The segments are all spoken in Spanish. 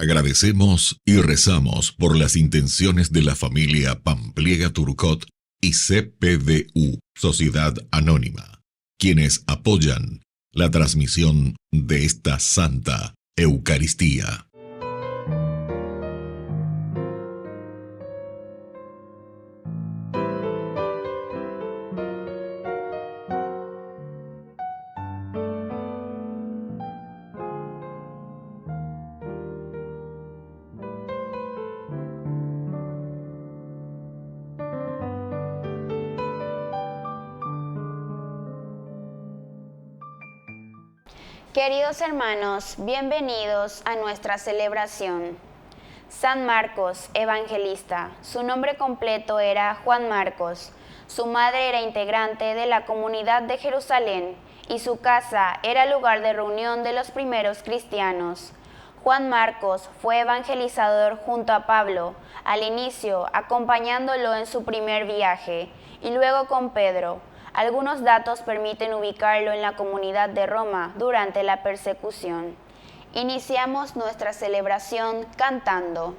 Agradecemos y rezamos por las intenciones de la familia Pampliega Turcot y CPDU, Sociedad Anónima, quienes apoyan la transmisión de esta Santa Eucaristía. Queridos hermanos, bienvenidos a nuestra celebración. San Marcos, evangelista. Su nombre completo era Juan Marcos. Su madre era integrante de la comunidad de Jerusalén y su casa era lugar de reunión de los primeros cristianos. Juan Marcos fue evangelizador junto a Pablo, al inicio acompañándolo en su primer viaje y luego con Pedro. Algunos datos permiten ubicarlo en la comunidad de Roma durante la persecución. Iniciamos nuestra celebración cantando.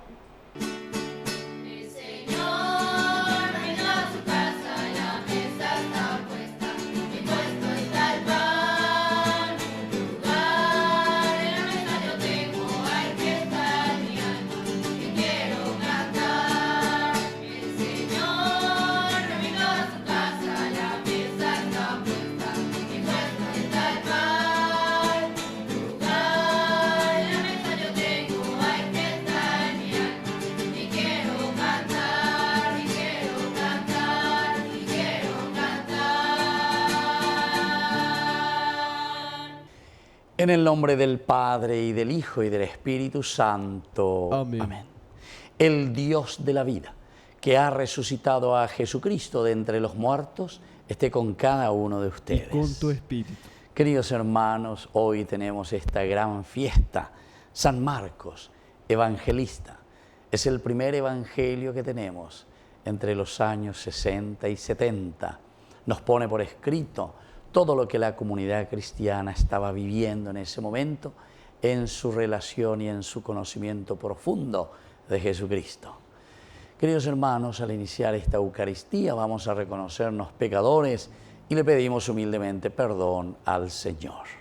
En el nombre del Padre, y del Hijo, y del Espíritu Santo. Amén. Amén. El Dios de la vida, que ha resucitado a Jesucristo de entre los muertos, esté con cada uno de ustedes. Y con tu espíritu. Queridos hermanos, hoy tenemos esta gran fiesta. San Marcos, evangelista. Es el primer evangelio que tenemos entre los años 60 y 70. Nos pone por escrito todo lo que la comunidad cristiana estaba viviendo en ese momento en su relación y en su conocimiento profundo de Jesucristo. Queridos hermanos, al iniciar esta Eucaristía vamos a reconocernos pecadores y le pedimos humildemente perdón al Señor.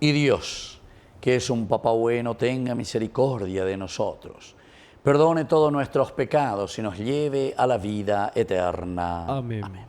Y Dios, que es un Papá bueno, tenga misericordia de nosotros, perdone todos nuestros pecados y nos lleve a la vida eterna. Amén. Amén.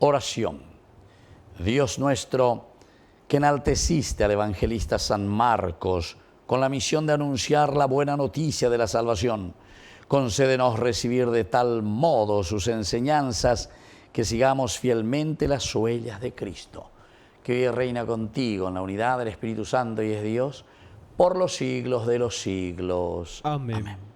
Oración. Dios nuestro, que enalteciste al evangelista San Marcos con la misión de anunciar la buena noticia de la salvación, concédenos recibir de tal modo sus enseñanzas que sigamos fielmente las huellas de Cristo, que vive y reina contigo en la unidad del Espíritu Santo y es Dios por los siglos de los siglos. Amén. Amén.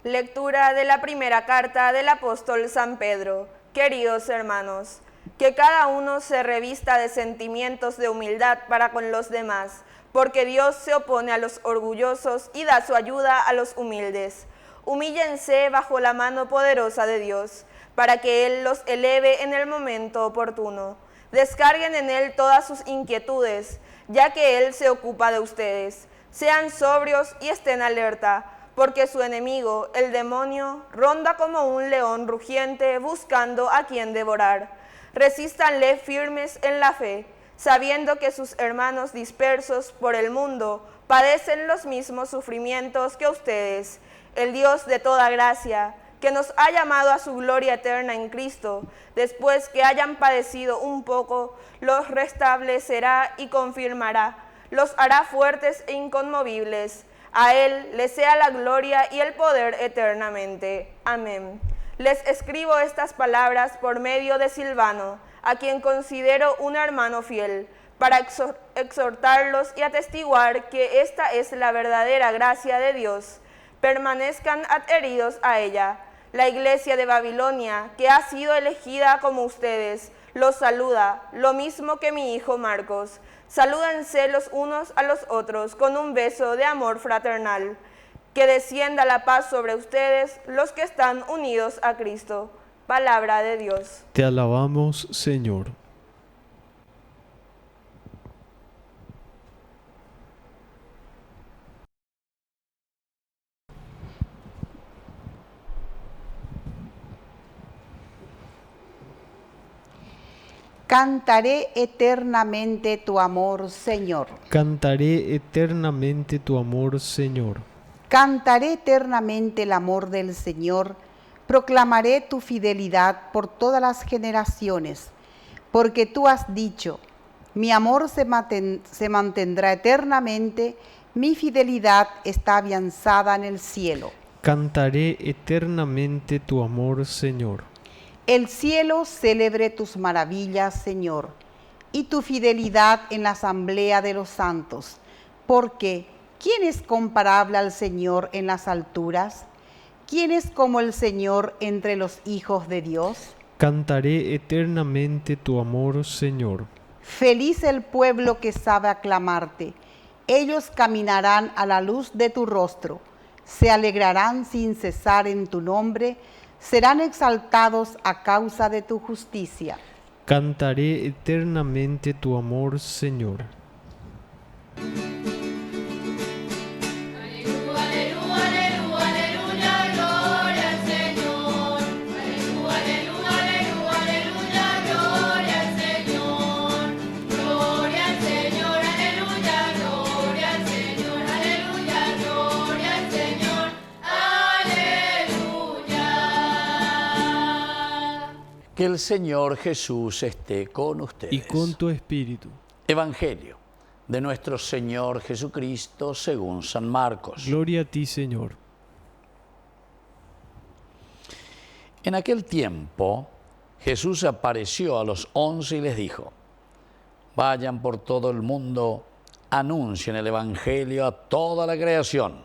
Lectura de la primera carta del apóstol San Pedro. Queridos hermanos, que cada uno se revista de sentimientos de humildad para con los demás, porque Dios se opone a los orgullosos y da su ayuda a los humildes. Humíllense bajo la mano poderosa de Dios, para que Él los eleve en el momento oportuno. Descarguen en Él todas sus inquietudes, ya que Él se ocupa de ustedes. Sean sobrios y estén alerta, porque su enemigo, el demonio, ronda como un león rugiente buscando a quien devorar. Resístanle firmes en la fe, sabiendo que sus hermanos dispersos por el mundo padecen los mismos sufrimientos que ustedes. El Dios de toda gracia, que nos ha llamado a su gloria eterna en Cristo, después que hayan padecido un poco, los restablecerá y confirmará, los hará fuertes e inconmovibles. A Él le sea la gloria y el poder eternamente. Amén. Les escribo estas palabras por medio de Silvano, a quien considero un hermano fiel, para exhortarlos y atestiguar que esta es la verdadera gracia de Dios. Permanezcan adheridos a ella. La iglesia de Babilonia, que ha sido elegida como ustedes, los saluda, lo mismo que mi hijo Marcos. Salúdense los unos a los otros con un beso de amor fraternal. Que descienda la paz sobre ustedes, los que están unidos a Cristo. Palabra de Dios. Te alabamos, Señor. Cantaré eternamente tu amor, Señor. Cantaré eternamente tu amor, Señor. Cantaré eternamente el amor del Señor. Proclamaré tu fidelidad por todas las generaciones, porque tú has dicho, mi amor se mantendrá eternamente, mi fidelidad está afianzada en el cielo. Cantaré eternamente tu amor, Señor. El cielo celebre tus maravillas, Señor, y tu fidelidad en la asamblea de los santos, porque ¿quién es comparable al Señor en las alturas? ¿Quién es como el Señor entre los hijos de Dios? Cantaré eternamente tu amor, Señor. Feliz el pueblo que sabe aclamarte. Ellos caminarán a la luz de tu rostro, se alegrarán sin cesar en tu nombre, serán exaltados a causa de tu justicia. Cantaré eternamente tu amor, Señor. Que el Señor Jesús esté con ustedes. Y con tu espíritu. Evangelio de nuestro Señor Jesucristo según San Marcos. Gloria a ti, Señor. En aquel tiempo, Jesús apareció a los 11 y les dijo, vayan por todo el mundo, anuncien el Evangelio a toda la creación.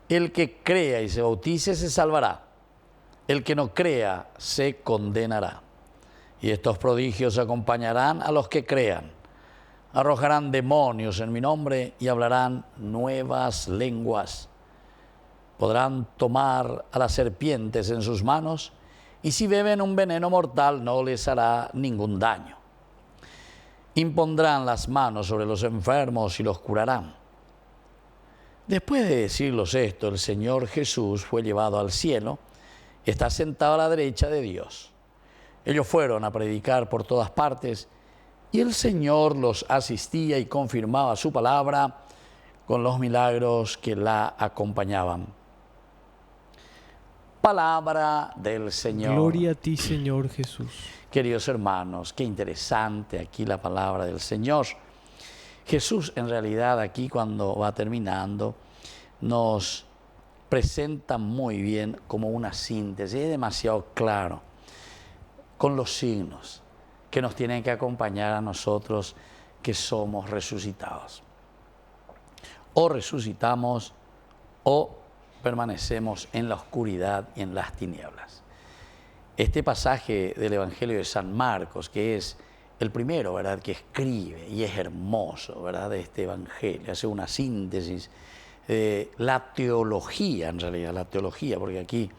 El que crea y se bautice se salvará. El que no crea se condenará. Y estos prodigios acompañarán a los que crean. Arrojarán demonios en mi nombre y hablarán nuevas lenguas. Podrán tomar a las serpientes en sus manos y si beben un veneno mortal no les hará ningún daño. Impondrán las manos sobre los enfermos y los curarán. Después de decirlos esto, el Señor Jesús fue llevado al cielo. Está sentado a la derecha de Dios. Ellos fueron a predicar por todas partes y el Señor los asistía y confirmaba su palabra con los milagros que la acompañaban. Palabra del Señor. Gloria a ti, Señor Jesús. Queridos hermanos, qué interesante aquí la palabra del Señor. Jesús en realidad aquí cuando va terminando nos presenta muy bien como una síntesis, es demasiado claro, con los signos que nos tienen que acompañar a nosotros que somos resucitados. O resucitamos o permanecemos en la oscuridad y en las tinieblas. Este pasaje del Evangelio de San Marcos, que es el primero, ¿verdad?, que escribe y es hermoso, ¿verdad?, de este Evangelio, hace una síntesis de la teología, en realidad, la teología, porque aquí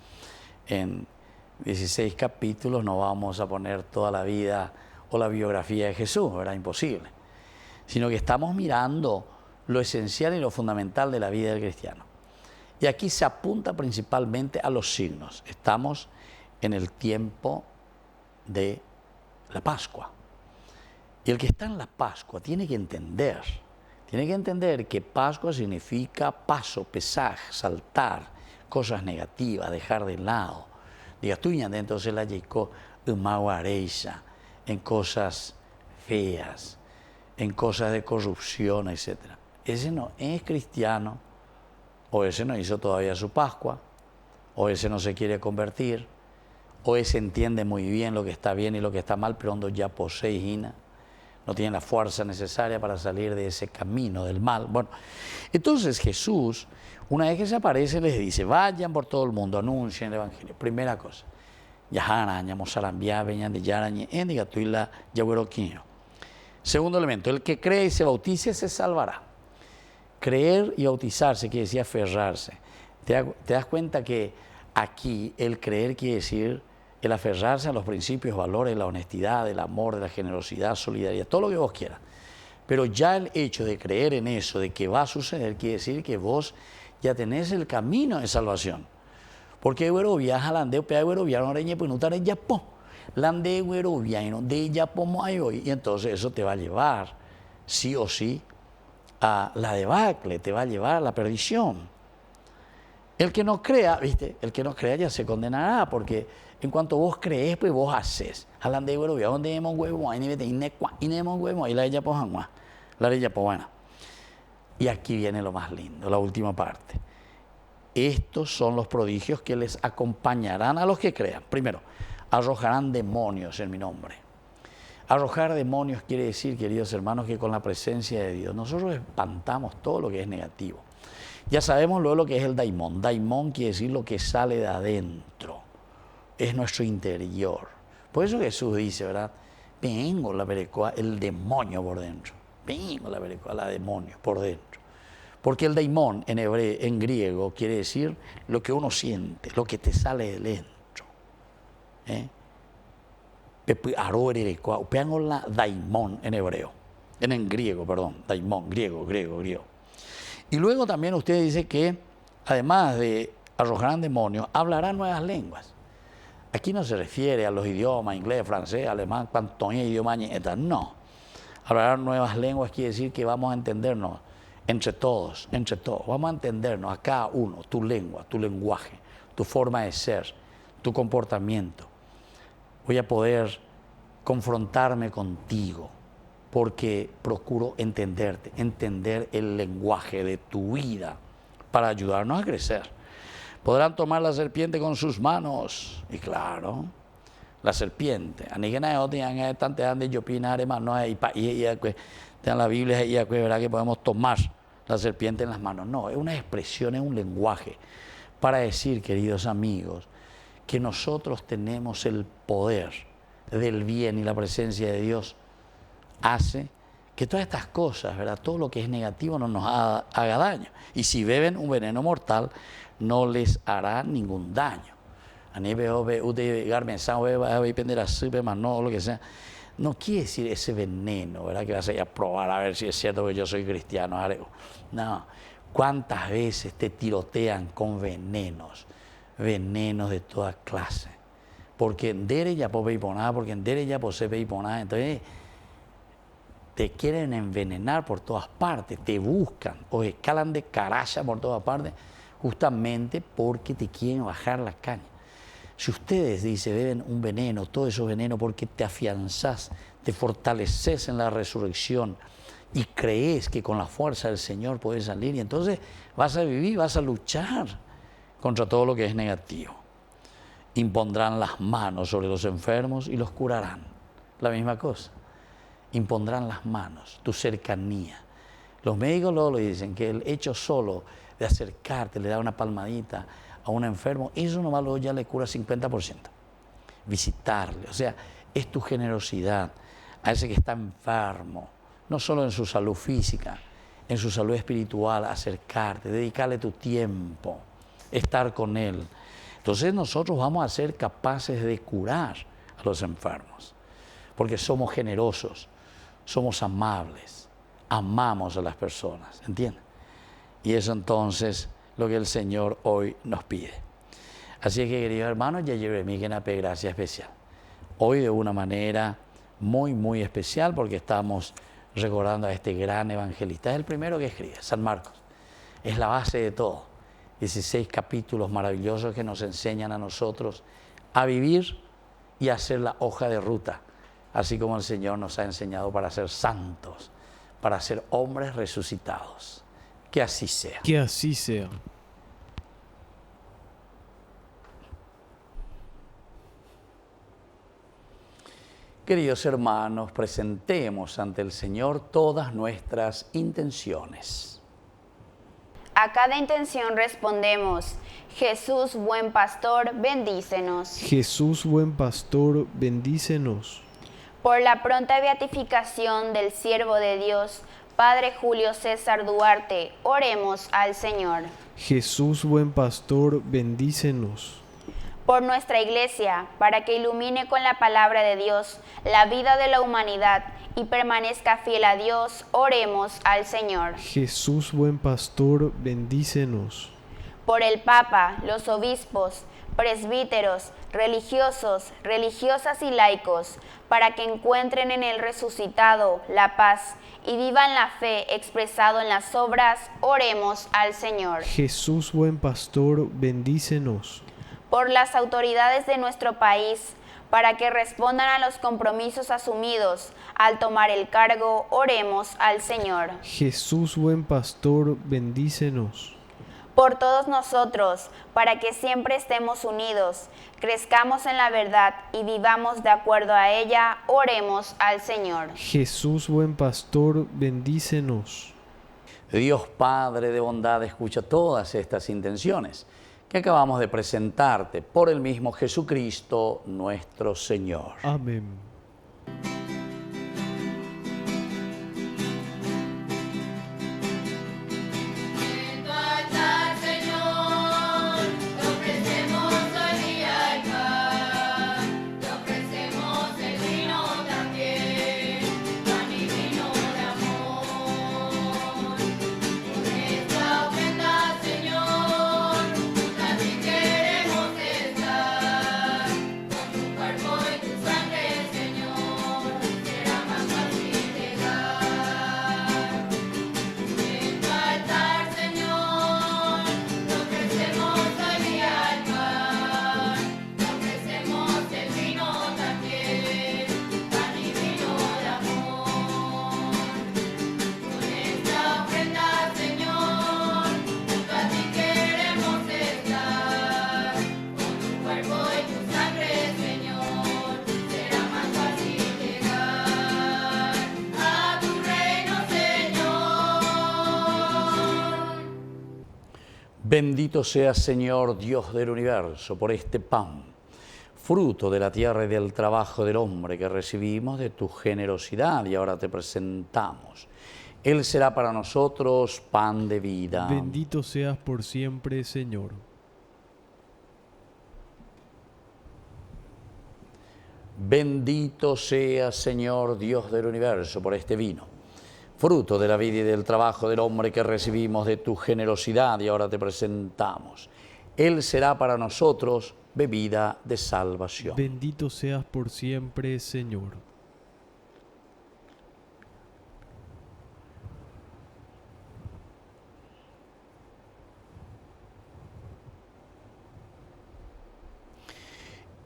en 16 capítulos no vamos a poner toda la vida o la biografía de Jesús, ¿verdad?, imposible, sino que estamos mirando lo esencial y lo fundamental de la vida del cristiano. Y aquí se apunta principalmente a los signos. Estamos en el tiempo de la Pascua. Y el que está en la Pascua tiene que entender que Pascua significa paso, pesaj, saltar, cosas negativas, dejar de lado. Digas tú, entonces la llegó umaguareisa, en cosas feas, en cosas de corrupción, etc. Ese no es cristiano, o ese no hizo todavía su Pascua, o ese no se quiere convertir, o ese entiende muy bien lo que está bien y lo que está mal, pero cuando ya posee hina, no tiene la fuerza necesaria para salir de ese camino del mal. Bueno, entonces Jesús, una vez que se aparece, les dice, vayan por todo el mundo, anuncien el Evangelio. Primera cosa, segundo elemento, el que cree y se bautice se salvará. Creer y bautizarse quiere decir aferrarse. ¿Te das cuenta que aquí el creer quiere decir el aferrarse a los principios, valores, la honestidad, el amor, la generosidad, solidaridad, todo lo que vos quieras? Pero ya el hecho de creer en eso, de que va a suceder, quiere decir que vos ya tenés el camino de salvación. Porque güero viaja landeo, pea güero viaja oreñe, pues no tare ya po. Lande güero viaja de ya pomo hay hoy. Y entonces eso te va a llevar, sí o sí, a la debacle, te va a llevar a la perdición. El que no crea, ¿viste? El que no crea ya se condenará, porque en cuanto vos crees, pues vos haces. Hablando de huevo, ¿dónde hemos huevo? Ahí hemos huevo, ahí la ella pojanguá, la ella buena. Y aquí viene lo más lindo, la última parte. Estos son los prodigios que les acompañarán a los que crean. Primero, arrojarán demonios en mi nombre. Arrojar demonios quiere decir, queridos hermanos, que con la presencia de Dios nosotros espantamos todo lo que es negativo. Ya sabemos luego lo que es el daimón. Daimón quiere decir lo que sale de adentro. Es nuestro interior. Por eso Jesús dice, ¿verdad? Vengo la berecoa, el demonio por dentro. Vengo la berecoa, la demonio por dentro. Porque el daimón en hebreo, en griego, quiere decir lo que uno siente, lo que te sale de dentro. La daimón en hebreo, en griego, perdón, daimón, griego. Y luego también usted dice que, además de arrojarán demonios, hablarán nuevas lenguas. Aquí no se refiere a los idiomas, inglés, francés, alemán, cuantos idiomas, no. Hablarán nuevas lenguas quiere decir que vamos a entendernos entre todos. Vamos a entendernos a cada uno, tu lengua, tu lenguaje, tu forma de ser, tu comportamiento. Voy a poder confrontarme contigo porque procuro entenderte, entender el lenguaje de tu vida para ayudarnos a crecer. Podrán tomar la serpiente con sus manos. Y claro, la serpiente. En la Biblia y verá que podemos tomar la serpiente en las manos. No, es una expresión, es un lenguaje para decir, queridos amigos, que nosotros tenemos el poder del bien y la presencia de Dios hace que todas estas cosas, ¿verdad?, todo lo que es negativo no nos haga daño. Y si beben un veneno mortal, no les hará ningún daño. No, lo que sea. No quiere decir ese veneno, ¿verdad?, que vas a ir a probar a ver si es cierto que yo soy cristiano. No, ¿cuántas veces te tirotean con venenos de toda clase? Porque en dere ya puede nada, porque en dere ya posee nada. Entonces te quieren envenenar por todas partes, te buscan o escalan de caracha por todas partes, justamente porque te quieren bajar la caña. Si ustedes, dice, beben un veneno, todo eso veneno, porque te afianzás, te fortaleces en la resurrección y crees que con la fuerza del Señor puedes salir, y entonces vas a vivir, vas a luchar contra todo lo que es negativo. Impondrán las manos sobre los enfermos y los curarán. La misma cosa. Impondrán las manos, tu cercanía. Los médicos luego lo dicen, que el hecho solo de acercarte, le da una palmadita a un enfermo, eso nomás luego ya le cura 50%. Visitarle, o sea, es tu generosidad a ese que está enfermo, no solo en su salud física, en su salud espiritual, acercarte, dedicarle tu tiempo, estar con él. Entonces nosotros vamos a ser capaces de curar a los enfermos, porque somos generosos, somos amables, amamos a las personas, ¿entiendes? Y eso entonces lo que el Señor hoy nos pide. Así es que, queridos hermanos, ya llevé una gracia especial. Hoy de una manera muy, muy especial, porque estamos recordando a este gran evangelista. Es el primero que escribe, San Marcos. Es la base de todo. 16 capítulos maravillosos que nos enseñan a nosotros a vivir y a hacer la hoja de ruta, así como el Señor nos ha enseñado para ser santos, para ser hombres resucitados. Que así sea. Que así sea. Queridos hermanos, presentemos ante el Señor todas nuestras intenciones. A cada intención respondemos: Jesús, buen pastor, bendícenos. Jesús, buen pastor, bendícenos. Por la pronta beatificación del siervo de Dios, Padre Julio César Duarte, oremos al Señor. Jesús, buen pastor, bendícenos. Por nuestra Iglesia, para que ilumine con la palabra de Dios la vida de la humanidad y permanezca fiel a Dios, oremos al Señor. Jesús, buen pastor, bendícenos. Por el Papa, los obispos, presbíteros, religiosos, religiosas y laicos, para que encuentren en el resucitado la paz y vivan la fe expresado en las obras, oremos al Señor. Jesús, buen pastor, bendícenos. Por las autoridades de nuestro país, para que respondan a los compromisos asumidos al tomar el cargo, oremos al Señor. Jesús, buen pastor, bendícenos. Por todos nosotros, para que siempre estemos unidos, crezcamos en la verdad y vivamos de acuerdo a ella, oremos al Señor. Jesús, buen pastor, bendícenos. Dios Padre de bondad, escucha todas estas intenciones que acabamos de presentarte por el mismo Jesucristo nuestro Señor. Amén. Bendito seas, Señor, Dios del universo, por este pan, fruto de la tierra y del trabajo del hombre que recibimos de tu generosidad y ahora te presentamos. Él será para nosotros pan de vida. Bendito seas por siempre, Señor. Bendito seas, Señor, Dios del universo, por este vino, fruto de la vida y del trabajo del hombre que recibimos de tu generosidad y ahora te presentamos. Él será para nosotros bebida de salvación. Bendito seas por siempre, Señor.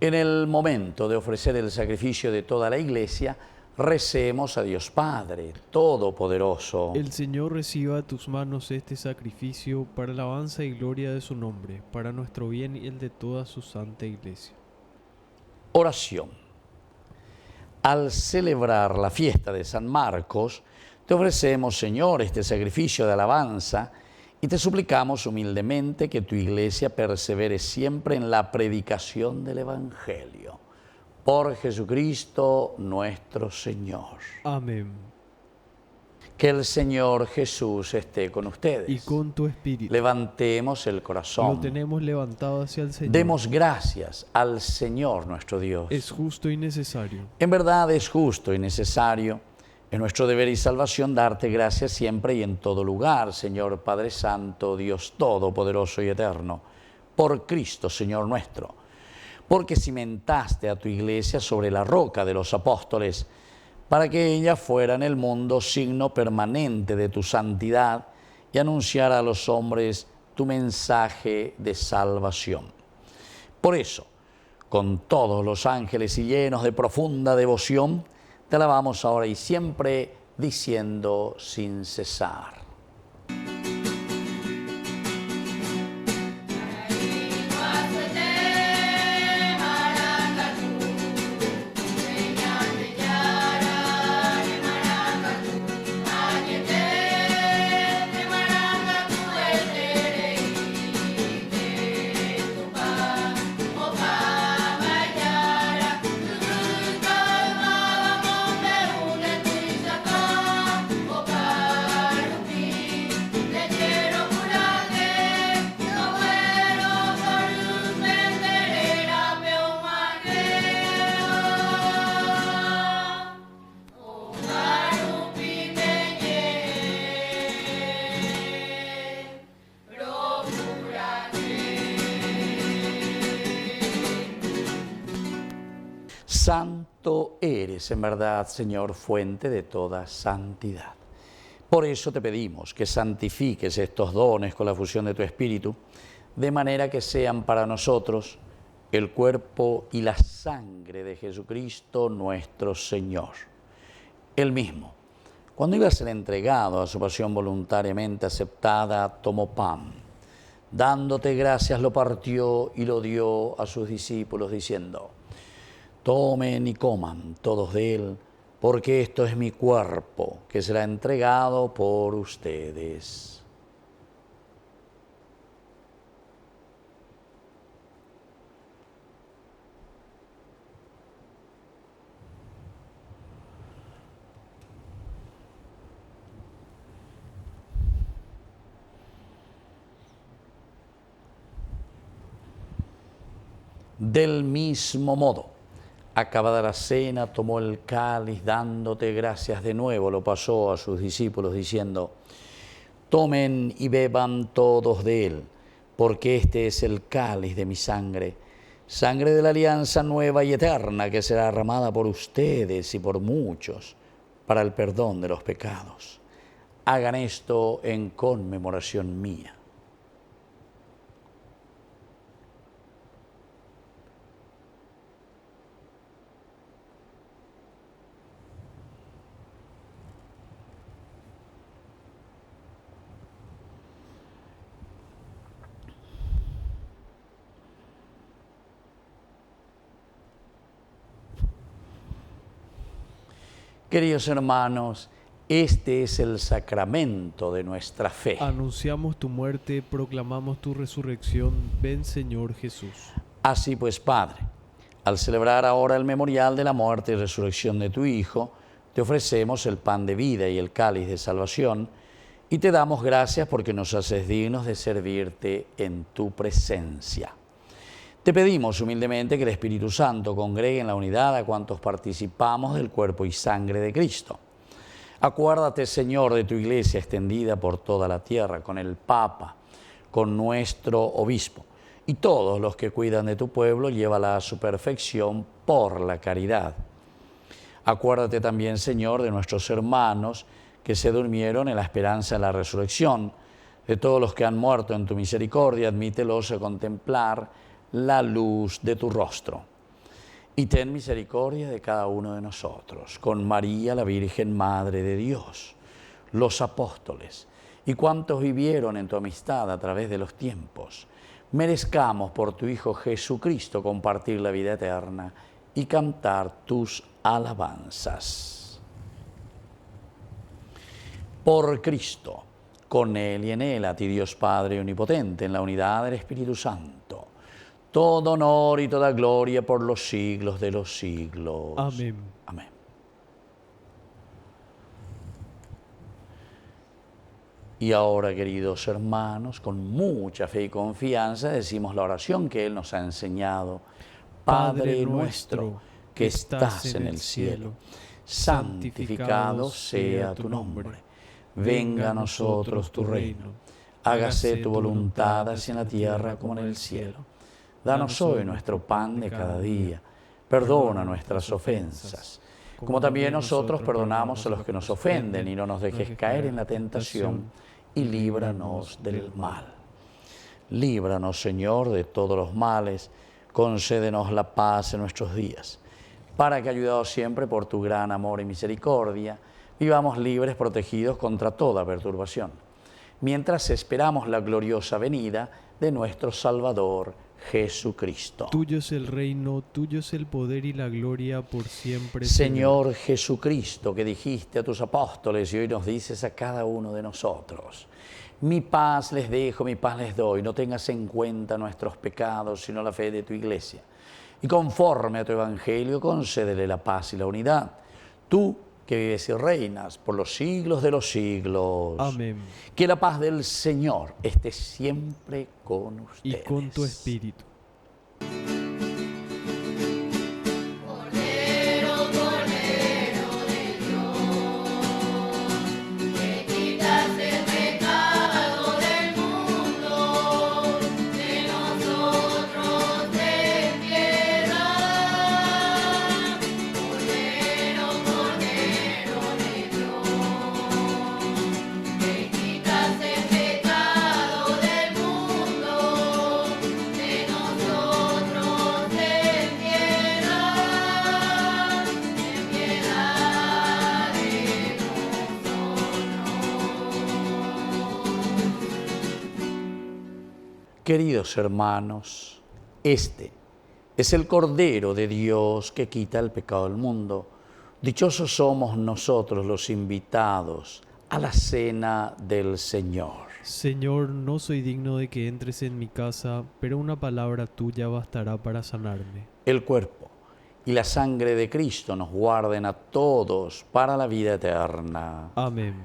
En el momento de ofrecer el sacrificio de toda la Iglesia, recemos a Dios Padre Todopoderoso. El Señor reciba de tus manos este sacrificio para alabanza y gloria de su nombre, para nuestro bien y el de toda su santa Iglesia. Oración. Al celebrar la fiesta de San Marcos, te ofrecemos, Señor, este sacrificio de alabanza y te suplicamos humildemente que tu Iglesia persevere siempre en la predicación del Evangelio. Por Jesucristo nuestro Señor. Amén. Que el Señor Jesús esté con ustedes. Y con tu espíritu. Levantemos el corazón. Lo tenemos levantado hacia el Señor. Demos gracias al Señor nuestro Dios. Es justo y necesario. En verdad es justo y necesario. Es nuestro deber y salvación darte gracias siempre y en todo lugar, Señor Padre Santo, Dios Todopoderoso y Eterno, por Cristo, Señor nuestro. Porque cimentaste a tu Iglesia sobre la roca de los apóstoles, para que ella fuera en el mundo signo permanente de tu santidad y anunciara a los hombres tu mensaje de salvación. Por eso, con todos los ángeles y llenos de profunda devoción, te alabamos ahora y siempre, diciendo sin cesar. Santo eres, en verdad, Señor, fuente de toda santidad. Por eso te pedimos que santifiques estos dones con la fusión de tu Espíritu, de manera que sean para nosotros el cuerpo y la sangre de Jesucristo nuestro Señor. Él mismo, cuando iba a ser entregado a su pasión voluntariamente aceptada, tomó pan. Dándote gracias, lo partió y lo dio a sus discípulos, diciendo: tomen y coman todos de él, porque esto es mi cuerpo, que será entregado por ustedes. Del mismo modo, acabada la cena, tomó el cáliz, dándote gracias de nuevo, lo pasó a sus discípulos, diciendo: tomen y beban todos de él, porque este es el cáliz de mi sangre, sangre de la alianza nueva y eterna, que será derramada por ustedes y por muchos, para el perdón de los pecados. Hagan esto en conmemoración mía. Queridos hermanos, este es el sacramento de nuestra fe. Anunciamos tu muerte, proclamamos tu resurrección. Ven, Señor Jesús. Así pues, Padre, al celebrar ahora el memorial de la muerte y resurrección de tu Hijo, te ofrecemos el pan de vida y el cáliz de salvación, y te damos gracias porque nos haces dignos de servirte en tu presencia. Te pedimos humildemente que el Espíritu Santo congregue en la unidad a cuantos participamos del cuerpo y sangre de Cristo. Acuérdate, Señor, de tu Iglesia extendida por toda la tierra, con el Papa, con nuestro Obispo, y todos los que cuidan de tu pueblo, llévala a su perfección por la caridad. Acuérdate también, Señor, de nuestros hermanos que se durmieron en la esperanza de la resurrección, de todos los que han muerto en tu misericordia, admítelos a contemplar la luz de tu rostro. Y ten misericordia de cada uno de nosotros, con María, la Virgen Madre de Dios, los apóstoles y cuantos vivieron en tu amistad a través de los tiempos, merezcamos por tu Hijo Jesucristo compartir la vida eterna y cantar tus alabanzas. Por Cristo, con Él y en Él, a ti Dios Padre Omnipotente, en la unidad del Espíritu Santo, todo honor y toda gloria por los siglos de los siglos. Amén. Amén. Y ahora, queridos hermanos, con mucha fe y confianza decimos la oración que Él nos ha enseñado. Padre nuestro, que estás en el cielo, santificado sea tu nombre. Venga a nosotros tu reino. Hágase tu voluntad así en la tierra como en el cielo. Danos hoy nuestro pan de cada día. Perdona nuestras ofensas, como también nosotros perdonamos a los que nos ofenden, y no nos dejes caer en la tentación, y líbranos del mal. Líbranos, Señor, de todos los males. Concédenos la paz en nuestros días, para que, ayudados siempre por tu gran amor y misericordia, vivamos libres, protegidos contra toda perturbación, mientras esperamos la gloriosa venida de nuestro Salvador Jesucristo. Tuyo es el reino, tuyo es el poder y la gloria por siempre. Señor Jesucristo, que dijiste a tus apóstoles y hoy nos dices a cada uno de nosotros: mi paz les dejo, mi paz les doy. No tengas en cuenta nuestros pecados, sino la fe de tu iglesia. Y conforme a tu evangelio, concédele la paz y la unidad. Tú, que vives y reinas por los siglos de los siglos. Amén. Que la paz del Señor esté siempre con ustedes. Y con tu espíritu. Queridos hermanos, este es el Cordero de Dios que quita el pecado del mundo. Dichosos somos nosotros los invitados a la cena del Señor. Señor, no soy digno de que entres en mi casa, pero una palabra tuya bastará para sanarme. El cuerpo y la sangre de Cristo nos guarden a todos para la vida eterna. Amén.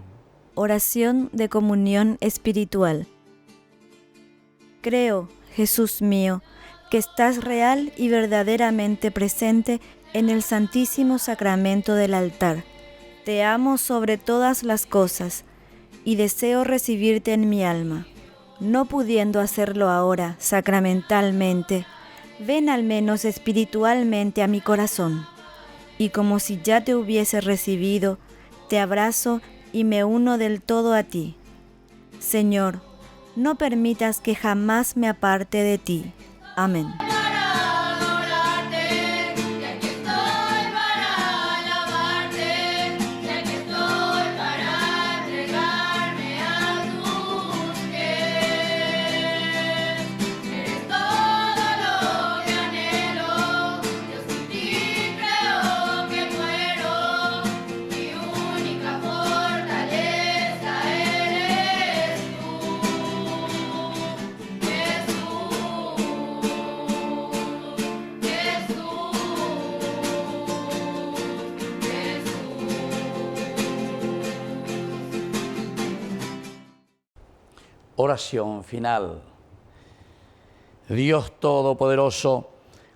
Oración de comunión espiritual. Creo, Jesús mío, que estás real y verdaderamente presente en el Santísimo Sacramento del altar. Te amo sobre todas las cosas y deseo recibirte en mi alma. No pudiendo hacerlo ahora sacramentalmente, ven al menos espiritualmente a mi corazón. Y como si ya te hubiese recibido, te abrazo y me uno del todo a ti. Señor, no permitas que jamás me aparte de ti. Amén. Oración final. Dios Todopoderoso,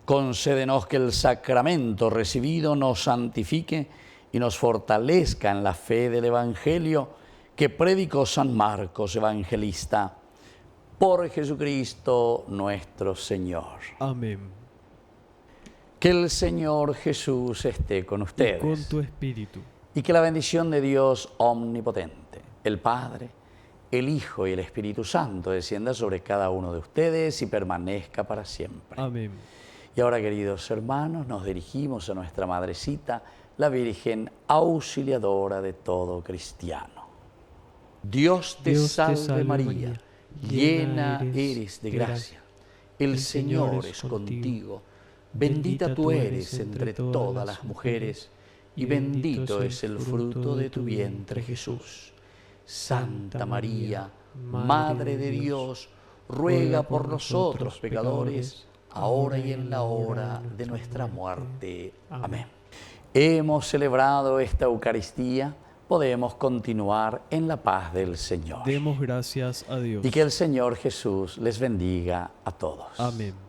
concédenos que el sacramento recibido nos santifique y nos fortalezca en la fe del Evangelio que predicó San Marcos Evangelista. Por Jesucristo nuestro Señor. Amén. Que el Señor Jesús esté con ustedes. Y con tu espíritu. Y que la bendición de Dios Omnipotente, el Padre, el Hijo y el Espíritu Santo descienda sobre cada uno de ustedes y permanezca para siempre. Amén. Y ahora, queridos hermanos, nos dirigimos a nuestra Madrecita, la Virgen Auxiliadora de todo cristiano. Dios te salve María, llena eres de gracia. El Señor es contigo, bendita tú eres entre todas las mujeres, y bendito es el fruto de tu vientre Jesús. Santa María, Madre de Dios, ruega por nosotros pecadores, ahora y en la hora de nuestra muerte. Amén. Hemos celebrado esta Eucaristía, podemos continuar en la paz del Señor. Demos gracias a Dios. Y que el Señor Jesús les bendiga a todos. Amén.